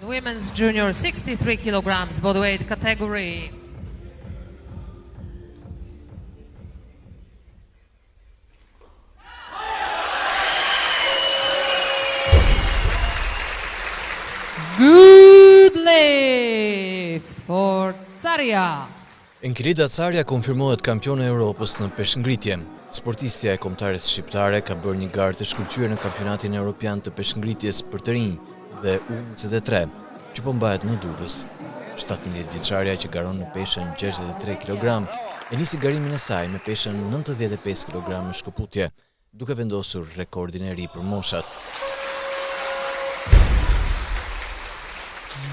in women's junior 63 kilograms bodyweight category. Good lift for Caria. Enkrida Caria konfirmohet kampione e Europës në peshngritje. Sportistja e kombëtares shqiptare ka bërë një garë të shkëlqyer në kampionatin evropian të peshngritjes për të rinj dhe U23, që po mbahet në Durrës. 17 vjeçaria që garon në peshën 63 kg e nisi garimin e saj me peshën 95 kg në shkëputje, duke vendosur rekordin e ri për moshat.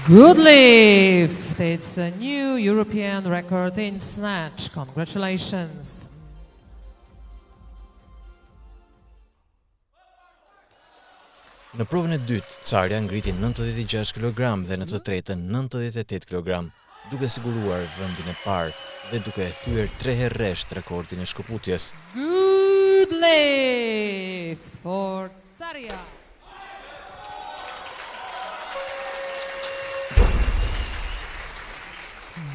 Good lift! It's a new European record in snatch. Congratulations! Në provën e dytë, Caria ngriti 96 kg dhe në të tretën 98 kg, duke siguruar vendin e parë dhe duke e thyer 3 herë rresht rekordin e shkëputjes. Good lift for Caria.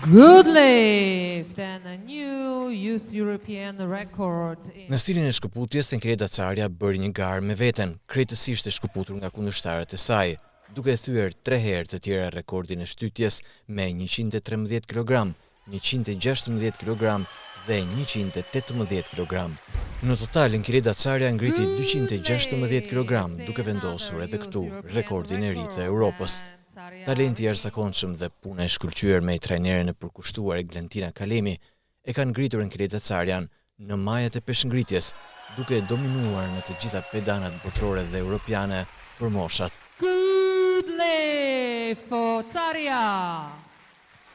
Good lift and a new youth European record. Në stilin e shkëputjes, Enkrida Caria bëri një garë me veten, krejtësisht e shkëputur nga kundërshtarët e saj, duke thyer 3 herë të tjera rekordin e shtytjes me 113 kg, 116 kg dhe 118 kg. Në total, Enkrida Caria ngriti 216 kg, duke vendosur edhe këtu rekordin e ri të Europës. Talenti i jashtëzakonshëm dhe puna e shkëlqyer me trajneren e përkushtuar Eglentina Kalemi e kanë ngritur Enkrida Carian në majat e peshngritjes, duke dominuar në të gjitha pedanat botërore dhe europiane për moshat. Good lift for Caria.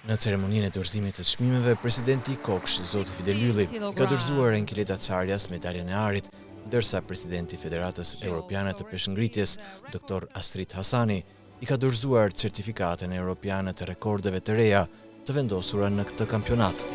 Në ceremoninë e dorëzimit të çmimeve, presidenti i Koksh, zoti Fidel Ylli, ka dorëzuar Enkrida Carias medaljen e arit, ndërsa presidenti i Federatës Europiane të Peshngritjes, Dr. Astrid Hasani, i ka dorëzuar certifikatën europiane të rekordeve të reja të vendosura në këtë kampionat.